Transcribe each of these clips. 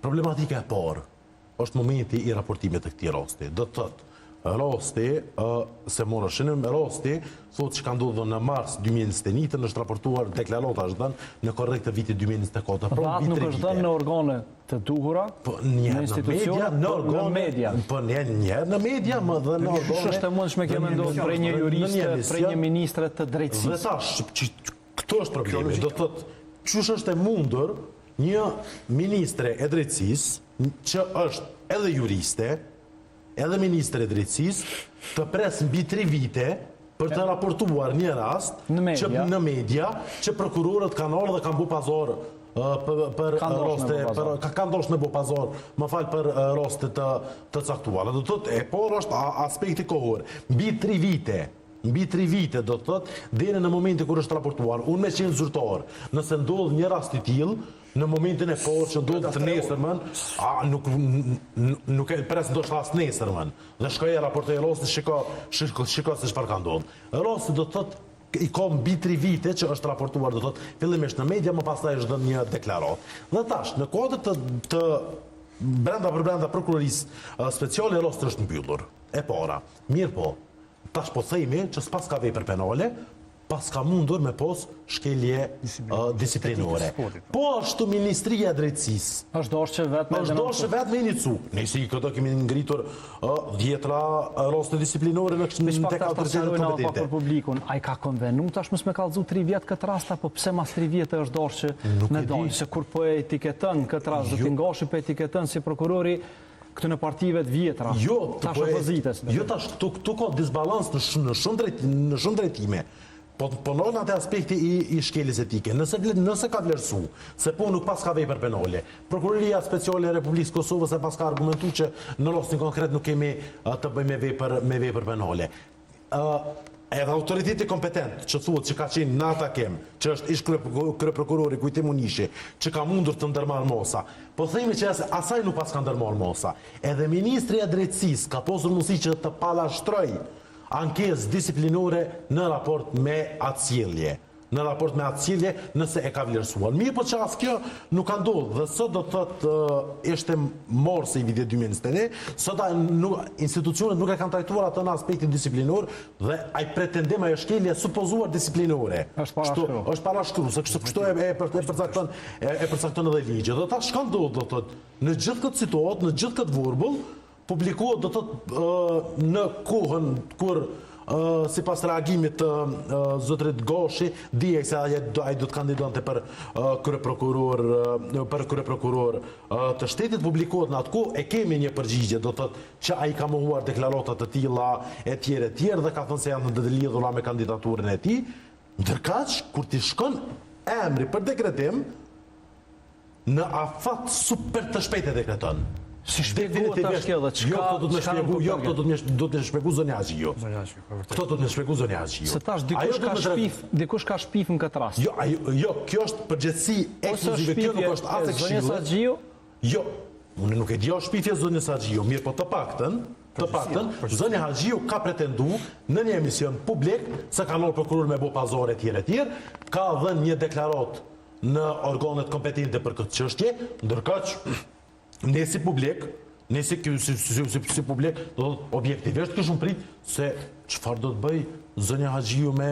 Problematika e parë është momenti i raportimit të këtij rasti. Do të thotë, rasti, se morë shënim, rasti, thotë që ka ndodhur në mars 2021, është raportuar, deklarata është dhënë në korrekt të vitit 2024. Raporti nuk është dhënë në organe të duhura, në institucione, në media. Po njëherë në media, më dhe në organe. Ç'është e mundshme që mendon prej një juriste, prej një ministre të drejtësisë. Dhe tash, këto është problemi. Do të thotë, ç'është është e mundur një ministre e drejtësisë që është edhe juriste, edhe ministre e drejtësisë, të presë mbi 3 vite për të raportuar një rast në media që prokurorët kanë ardhur dhe kanë bu pazar për raste, ka ndosh me bu pazar, më fal, për raste të caktuara. Do të thotë, e por është aspekti kohor. Mbi 3 vite, do të thotë, deri në momentin kur është raportuar. Unë me qenë zyrtar, nëse ndodh një rast i tillë, në momentin e parë që ndodh të nesërmën, nuk e pres ndoshta as nesërmën. Dhe shkoj e raportoj rastin, shiko se çfarë ka ndodhur. Rasti do të thotë i ka mbi 3 vite që është raportuar, do të thotë, fillimisht në media, më pastaj është dhënë një deklaratë. Dhe tash, në kuadër të brenda prokurorisë speciale, rasti është mbyllur. E para. Mirë po, tash po themi që s'pas ka vepër penale, pas ka mundur me pos shkelje disiplinore. Po ashtu Ministria e Drejtësisë. Është dashur vetë me inicu. Nëse këto kemi ngritur 10 raste disiplinore në tek autoritetet kompetente. Për publikun, ai ka konvenu tash mos me kallëzu 3 vjet këtë rast, apo pse mas 3 vjet është dashur që në dalë, se kur po e etiketën këtë rast, do t'i ngashi po etiketën si prokurori këtë në partive të vjetra. Tash opozites. Jo tash këtu ka disbalans në shumë drejtime. Po në atë aspekti i shkeljes etike, nëse ka vlerësu, se po nuk pas ka vepër penale, Prokuroria Speciale e Republikës Kosovës e pas ka argumentu që në rastin konkret nuk kemi të bëjmë me vepër penale. Edhe autoriteti kompetent që thuhet që ka qenë në atakem, që është ish kryeprokurori Kujtim Unishi, që ka mundur të ndërmarrë mosa, po themi që asaj nuk pas ka ndërmarrë mosa. Edhe Ministri e Drejtësisë ka pasur mundësi që të palashtroj ankesë disiplinore në raport me atësjellje. Nëse e ka vlerësuar. Mirë po që as kjo nuk ka ndodhur. Dhe sot do të thotë ishte morse i vitit 2021, sot institucionet nuk e kanë trajtuar atë në aspektin disiplinor dhe ai pretendim ajo shkelje supozuar disiplinore. Është parashkruar, se kështu e përcakton edhe ligji. Do ta shkon do të thotë në gjithë këtë situatë, në gjithë këtë vorbull, publikohet do të thotë në kohën kur sipas reagimit të zotrit Gashi, dije se ai do të kandidonte për kryeprokuror të shtetit, publikohet në atë kohë, e kemi një përgjigje, do të thotë që ai ka mohuar deklarata të tilla etj dhe ka thënë se janë të lidhura me kandidaturën e tij. Ndërkaq kur ti shkon emri për dekretim, në afat super të shpejtë e dekreton. Si shpjegohet tash kjo dhe çka do të më shpjegoj zonja Haxhiu. Këto do të më shpjegoj zonja Haxhiu. Se tash dikush ka shpif në këtë rast. Jo, kjo është përgjegjësi ekskluzive, kjo nuk është as e Zonja Haxhiu. Jo, unë nuk e di shpifje zonja Haxhiu, mirë po të paktën, zonja Haxhiu ka pretendu në një emision publik se ka lënë prokuror me bë pazare etj, ka dhënë një deklaratë në organet kompetente për këtë çështje, ndërkaq ne si publik, si publik, do të objektivisht kështu prit se çfarë do të bëj zonja Haxhiu me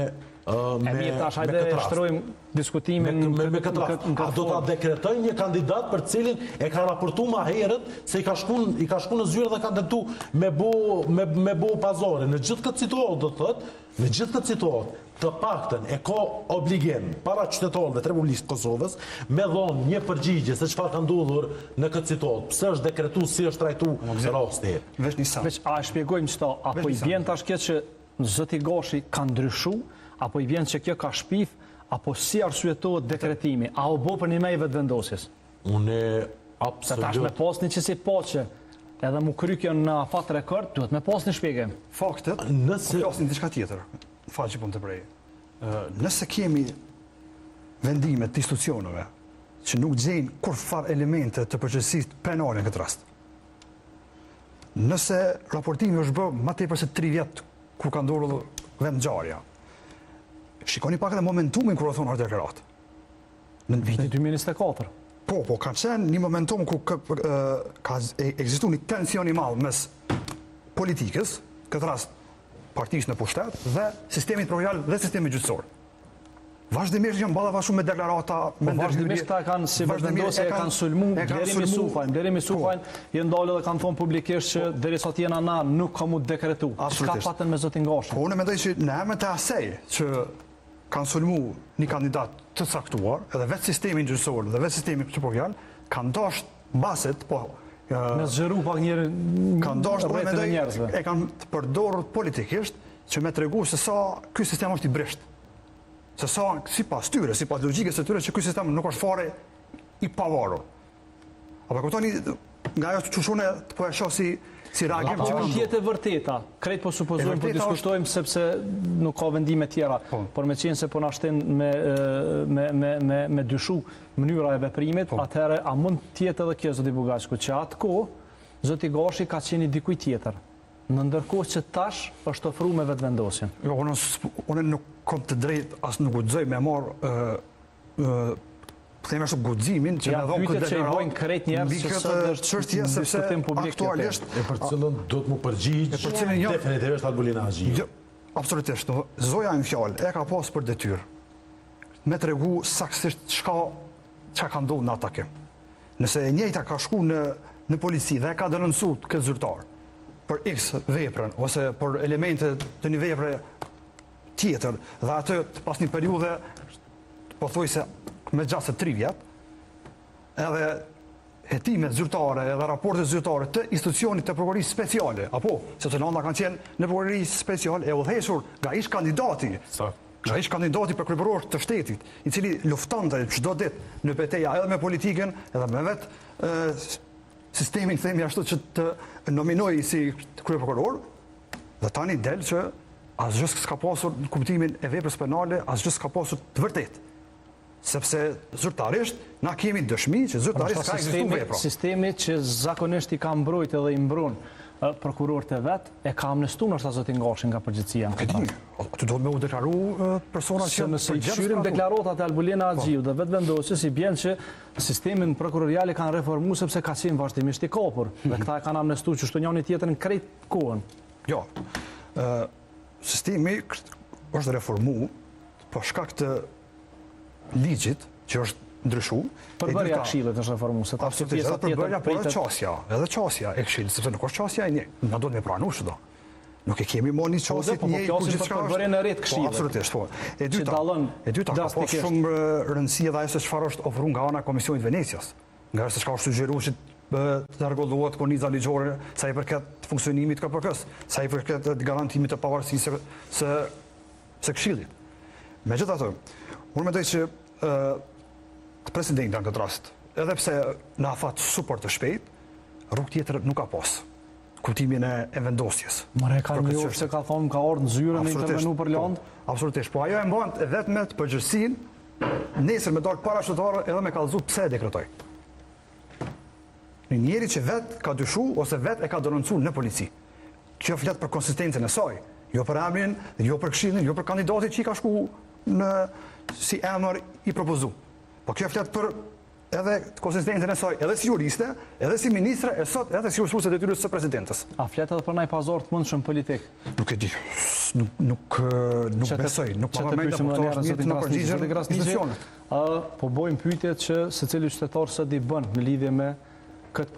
këtë rast. Shtrojmë diskutimin me këtë rast. A do ta dekretoj një kandidat për cilin e ka raportuar më herët se i ka shkuar në zyrë dhe ka tentuar me bu pazare. Në gjithë këtë situatë do të thotë, në gjithë këtë situatë të paktën e ka obligim para qytetarëve të Republikës Kosovës me dhënë një përgjigje se çfarë ka ndodhur në këtë situatë, pse është dekretuar, si është trajtuar rasti. Veç a shpjegojmë çto, apo i vjen tash kjo që zoti Gashi ka ndryshuar, apo i vjen që kjo ka shpif, apo si arsyetohet dekretimi, a u bë për një mejve të vendosjes? Unë absolutisht. Se tash me pasni që si që edhe mu kry kjo në afat rekord, duhet me pasni shpjegim. Faktet, nëse flasin diçka tjetër. Faqe që po më të prej. Nëse kemi vendimet të institucioneve që nuk gjejnë kurfar elemente të përgjegjësisë penale në këtë rast. Nëse raportimi është bërë më tepër se 3 vjet kur ka ndodhur vendngjarja. Shikoni pak edhe momentumin kur u thon deklarat. Në vitin 2024. Po, ka qenë një momentum ku ka ekzistu një tension i madh mes politikës, këtë rast partisë në pushtet, dhe sistemit provincial dhe sistemit gjyqësor. Vazhdimisht janë ballafaqur me deklarata, me vazhdimisht ta kanë si vendosje e kanë sulmu deri me Sufajn, janë dalë dhe kanë thonë publikisht që derisa të jena na nuk ka mu dekretu. Çka patën me zotin Gashin? Po unë mendoj që në emër të asaj që kanë sulmu një kandidat të caktuar, edhe vetë sistemin gjyqësor dhe vetë sistemi provincial kanë dashur baset, po me zgjeru pak njëri kanë dashur, unë mendoj, njerëzve. e kanë përdorur politikisht që me tregu se sa ky sistem është i brisht. Se sa sipas tyre, sipas logjikës së tyre që ky sistem nuk është fare i pavarur. Apo kuptoni nga ajo që shune po e shoh si reagim që kanë. Është e vërteta. Krejt po supozojmë, po diskutojmë sepse nuk ka vendime tjera, por me qenë se po na shtin me dyshu mënyra e veprimit, atëherë a mund të jetë edhe kjo zoti Bugashku që atkohë zoti Gashi ka qenë dikuj tjetër. Në ndërkohë që tash është ofruar me vetëvendosjen. Jo, unë nuk kam të drejtë as nuk guxoj me marr them ashtu guximin që na dhon këtë deklaratë krejt njerëz që sot çështje sepse aktualisht për cilën do të më përgjigj definitivisht Albulina Haxhi. Absolutisht. Zoja në fjalë e ka pas për detyrë me tregu saktësisht çka ka ndodhur në atë takim. Nëse e njëjta ka shku në polici dhe e ka denoncuar këtë zyrtar për X veprën ose për elemente të një vepre tjetër dhe atë pas një periudhe pothuajse me gjatë se 3 vjet, edhe hetimet zyrtare edhe raportet zyrtare të institucionit të prokurorisë speciale, apo sepse nëna kanë qenë në prokurorisë speciale e udhëhequr nga ish kandidati. Nga ish kandidati për kryeprokuror të shtetit, i cili luftonte çdo ditë në betejë edhe me politikën edhe me vetë sistemin themi ashtu që të nominoj si kryeprokuror, dhe tani del që asgjë s'ka pasur në kuptimin e veprës penale, asgjë s'ka pasur të vërtetë. Sepse zyrtarisht na kemi dëshmi që zyrtarisht ka ekzistuar vepra. Sistemi që zakonisht i ka mbrojtë edhe i mbron prokurorët e vet e ka amnestuar ndoshta zotin Gashin nga përgjegjësia. Aty do të më u deklaru persona që nëse i shyrim deklaratat e Albulina Haxhiu dhe vetëvendosjes i bën që sistemin prokurorial e kanë reformuar sepse ka qenë vazhdimisht i kapur dhe këta e kanë amnestuar që çdo njëri tjetër në krejt kohën. Jo. Sistemi është reformuar për shkak të ligjit që është ndryshuar. Përbërja e Këshillit është reformuar, se ta pjesa tjetër edhe qasja e Këshillit, sepse nuk është qasja e një, na duhet me pranuar çdo. Nuk e kemi më një qasje të njëjtë kur gjithçka është. Përbërjen e re të Këshillit. Absolutisht, po. E dyta ka pas shumë rëndësi edhe ajo se çfarë është ofruar nga ana e Komisionit Venecias. Nga ajo se çka është sugjeruar që të rregullohet korniza ligjore sa i përket funksionimit të KPK-s, sa i përket garantimit të pavarësisë së Këshillit. Megjithatë, unë mendoj që presidenti në këtë rast, edhe pse na fat suport të shpejt, rrugë tjetër nuk ka pas. Kuptimin e vendosjes. More ka një orë se ka thonë ka orë në zyre me intervenu për land? Absolutisht, po ajo e mban vetëm të përgjegjësinë nesër me dalë para shtetërorë edhe me kallëzu pse e dekretoi. Një njeri që vetë ka dyshu ose vetë e ka denoncuar në polici. Kjo flet për konsistencën e saj, jo për emrin, jo për Këshillin, jo për kandidatin që i ka shku si emër i propozu. Po kjo flet për edhe konsistencën e saj, edhe si juriste, edhe si ministre, e sot edhe si ushtruese detyrës së presidentës. A flet edhe për ndaj pazar të mundshëm politik? Nuk e di. Nuk besoj, nuk pa mendja për të mirë në përgjigjen e institucionit. Po bojmë pyetje që secili qytetar sot i bën në lidhje me këtë